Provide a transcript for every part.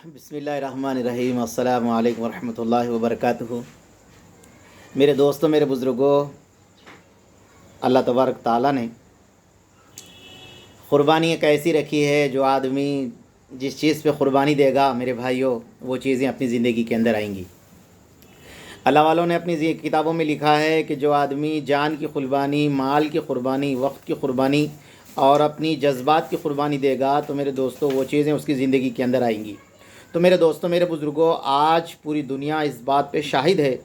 بسم اللہ الرحمن الرحیم، السلام علیکم ورحمۃ اللہ وبرکاتہ۔ میرے دوستوں، میرے بزرگوں، اللہ تبارک تعالیٰ نے قربانی ایک ایسی رکھی ہے جو آدمی جس چیز پہ قربانی دے گا میرے بھائیوں، وہ چیزیں اپنی زندگی کے اندر آئیں گی۔ اللہ والوں نے اپنی کتابوں میں لکھا ہے کہ جو آدمی جان کی قربانی، مال کی قربانی، وقت کی قربانی اور اپنی جذبات کی قربانی دے گا تو میرے دوستوں وہ چیزیں اس کی زندگی کے اندر آئیں گی۔ تو میرے دوستوں، میرے بزرگوں، آج پوری دنیا اس بات پہ شاہد ہے،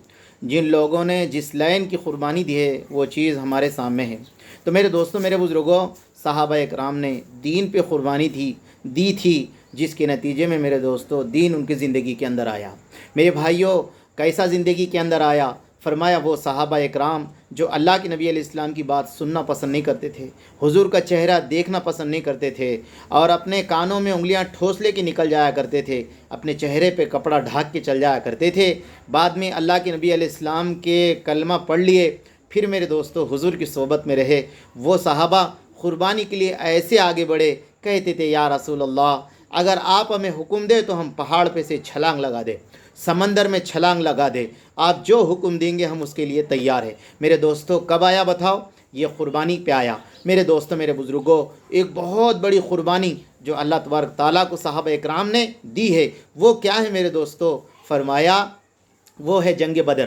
جن لوگوں نے جس لائن کی قربانی دی ہے وہ چیز ہمارے سامنے ہے۔ تو میرے دوستوں، میرے بزرگوں، صحابہ اکرام نے دین پہ قربانی دی تھی، جس کے نتیجے میں میرے دوستوں دین ان کی زندگی کے اندر آیا۔ میرے بھائیوں، کیسا زندگی کے اندر آیا؟ فرمایا وہ صحابہ اکرام جو اللہ کے نبی علیہ السلام کی بات سننا پسند نہیں کرتے تھے، حضور کا چہرہ دیکھنا پسند نہیں کرتے تھے، اور اپنے کانوں میں انگلیاں ٹھوس لے کے نکل جایا کرتے تھے، اپنے چہرے پہ کپڑا ڈھانک کے چل جایا کرتے تھے، بعد میں اللہ کے نبی علیہ السلام کے کلمہ پڑھ لیے، پھر میرے دوستوں حضور کی صحبت میں رہے۔ وہ صحابہ قربانی کے لیے ایسے آگے بڑھے، کہتے تھے یا رسول اللہ، اگر آپ ہمیں حکم دے تو ہم پہاڑ پہ سے چھلانگ لگا دیں، سمندر میں چھلانگ لگا دے، آپ جو حکم دیں گے ہم اس کے لیے تیار ہیں۔ میرے دوستوں کب آیا بتاؤ؟ یہ قربانی پہ آیا۔ میرے دوستوں، میرے بزرگوں، ایک بہت بڑی قربانی جو اللہ تبارک تعالیٰ کو صحابہ اکرام نے دی ہے، وہ کیا ہے میرے دوستوں؟ فرمایا وہ ہے جنگ بدر۔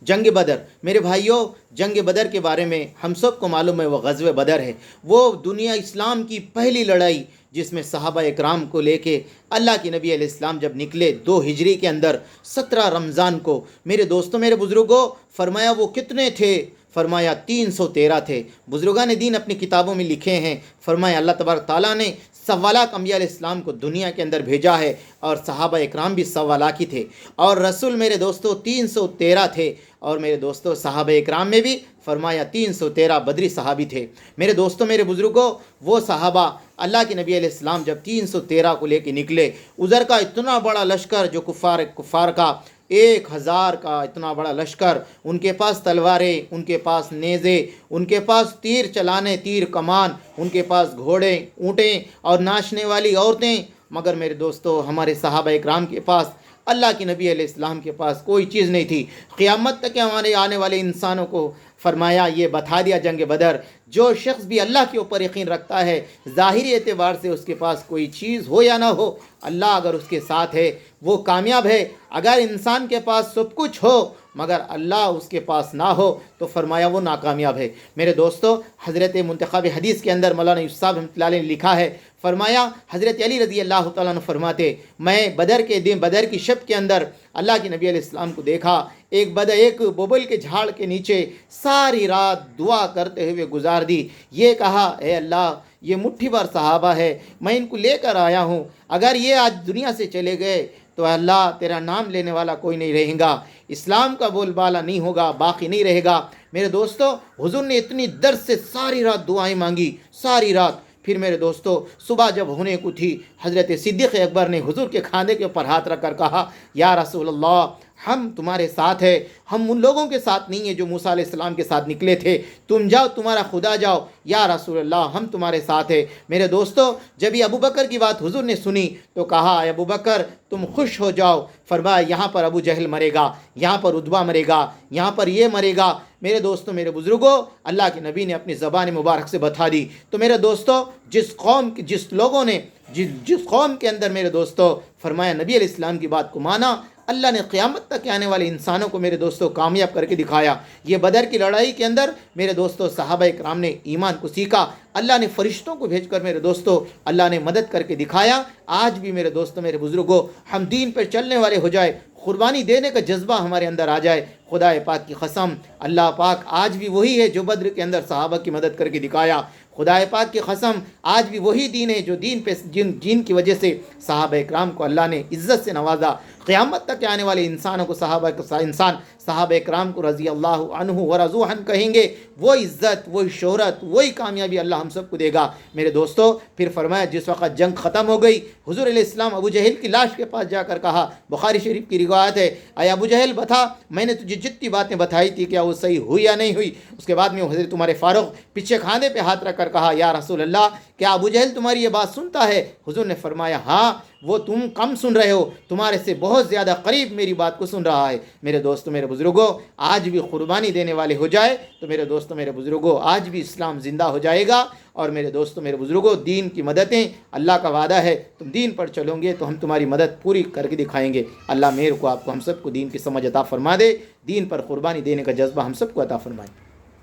جنگ بدر میرے بھائیوں، جنگ بدر کے بارے میں ہم سب کو معلوم ہے، وہ غزوہ بدر ہے، وہ دنیا اسلام کی پہلی لڑائی جس میں صحابہ اکرام کو لے کے اللہ کے نبی علیہ السلام جب نکلے 2 ہجری کے اندر 17 رمضان کو، میرے دوستوں، میرے بزرگوں، فرمایا وہ کتنے تھے؟ فرمایا 313 تھے۔ بزرگان دین اپنی کتابوں میں لکھے ہیں، فرمایا اللہ تبارک تعالیٰ نے 1.25 لاکھ انبیاء علیہ السلام کو دنیا کے اندر بھیجا ہے، اور صحابہ اکرام بھی 1.25 لاکھ ہی تھے، اور رسول میرے دوستوں 313 تھے، اور میرے دوستوں صحابہ اکرام میں بھی فرمایا 313 بدری صحابی تھے۔ میرے دوستوں، میرے بزرگوں، وہ صحابہ اللہ کے نبی علیہ السلام جب 313 کو لے کے نکلے، ادھر کا اتنا بڑا لشکر جو کفار کا 1000 کا اتنا بڑا لشکر، ان کے پاس تلواریں، ان کے پاس نیزے، ان کے پاس تیر چلانے، تیر کمان، ان کے پاس گھوڑے، اونٹیں اور ناچنے والی عورتیں، مگر میرے دوستو ہمارے صحابہ اکرام کے پاس، اللہ کے نبی علیہ السلام کے پاس کوئی چیز نہیں تھی۔ قیامت تک ہمارے آنے والے انسانوں کو فرمایا، یہ بتا دیا جنگ بدر، جو شخص بھی اللہ کے اوپر یقین رکھتا ہے، ظاہری اعتبار سے اس کے پاس کوئی چیز ہو یا نہ ہو، اللہ اگر اس کے ساتھ ہے وہ کامیاب ہے۔ اگر انسان کے پاس سب کچھ ہو مگر اللہ اس کے پاس نہ ہو تو فرمایا وہ ناکامیاب ہے۔ میرے دوستو، حضرت منتخب حدیث کے اندر مولانا یوسف صاحب رحمۃ اللہ علیہ نے لکھا ہے، فرمایا حضرت علی رضی اللہ تعالیٰ عنہ فرماتے، میں بدر کے دن، بدر کی شب کے اندر اللہ کے نبی علیہ السلام کو دیکھا، ایک ببل کے جھاڑ کے نیچے ساری رات دعا کرتے ہوئے گزار دی، یہ کہا اے اللہ، یہ مٹھی بھر صحابہ ہے، میں ان کو لے کر آیا ہوں، اگر یہ آج دنیا سے چلے گئے تو اللہ تیرا نام لینے والا کوئی نہیں رہے گا، اسلام کا بول بالا نہیں ہوگا، باقی نہیں رہے گا۔ میرے دوستو، حضور نے اتنی درد سے ساری رات دعائیں مانگی، ساری رات۔ پھر میرے دوستو صبح جب ہونے کو تھی، حضرت صدیق اکبر نے حضور کے کھانے کے اوپر ہاتھ رکھ کر کہا، یا رسول اللہ، ہم تمہارے ساتھ ہیں، ہم ان لوگوں کے ساتھ نہیں ہیں جو موسیٰ علیہ السلام کے ساتھ نکلے تھے، تم جاؤ، تمہارا خدا جاؤ، یا رسول اللہ ہم تمہارے ساتھ ہیں۔ میرے دوستو، جب یہ ابو بکر کی بات حضور نے سنی تو کہا، اے ابو بکر تم خوش ہو جاؤ، فرمایا یہاں پر ابو جہل مرے گا، یہاں پر عتبہ مرے گا، یہاں پر یہ مرے گا۔ میرے دوستو، میرے بزرگوں، اللہ کے نبی نے اپنی زبان مبارک سے بتا دی۔ تو میرے دوستو، جس قوم کے اندر میرے دوستو فرمایا نبی علیہ السلام کی بات کو مانا، اللہ نے قیامت تک آنے والے انسانوں کو میرے دوستو کامیاب کر کے دکھایا۔ یہ بدر کی لڑائی کے اندر میرے دوستو صحابہ اکرام نے ایمان کو سیکھا، اللہ نے فرشتوں کو بھیج کر میرے دوستو اللہ نے مدد کر کے دکھایا۔ آج بھی میرے دوستو، میرے بزرگوں، ہم دین پر چلنے والے ہو جائے، قربانی دینے کا جذبہ ہمارے اندر آ جائے، خدا پاک کی قسم، اللہ پاک آج بھی وہی ہے جو بدر کے اندر صحابہ کی مدد کر کے دکھایا۔ خدا پاک کی قسم، آج بھی وہی دین ہے جو دین کی وجہ سے صحابہ اکرام کو اللہ نے عزت سے نوازا۔ قیامت تک آنے والے انسانوں کو صحابہ اکرام کو رضی اللہ عنہ و رضوا عنہ کہیں گے، وہ عزت، وہی شہرت، وہی کامیابی اللہ ہم سب کو دے گا۔ میرے دوستو، پھر فرمایا جس وقت جنگ ختم ہو گئی، حضور علیہ السلام ابو جہل کی لاش کے پاس جا کر کہا، بخاری شریف کی روایت ہے، اے ابو جہل بتا، میں نے تجھے جتنی باتیں بتائی تھی کیا وہ صحیح ہوئی یا نہیں ہوئی؟ اس کے بعد میں حضرت عمر فاروق پیچھے کھاندے پہ ہاتھ رکھ کر کہا، یا رسول اللہ، کیا ابو جہل تمہاری یہ بات سنتا ہے؟ حضور نے فرمایا، ہاں، وہ تم کم سن رہے ہو، تمہارے سے بہت زیادہ قریب میری بات کو سن رہا ہے۔ میرے دوستو، میرے بزرگوں، آج بھی قربانی دینے والے ہو جائے تو میرے دوستو، میرے بزرگوں، آج بھی اسلام زندہ ہو جائے گا۔ اور میرے دوستو، میرے بزرگوں، دین کی مددیں، اللہ کا وعدہ ہے، تم دین پر چلو گے تو ہم تمہاری مدد پوری کر کے دکھائیں گے۔ اللہ میرے کو، آپ کو، ہم سب کو دین کی سمجھ عطا فرما دے، دین پر قربانی دینے کا جذبہ ہم سب کو عطا فرمائے۔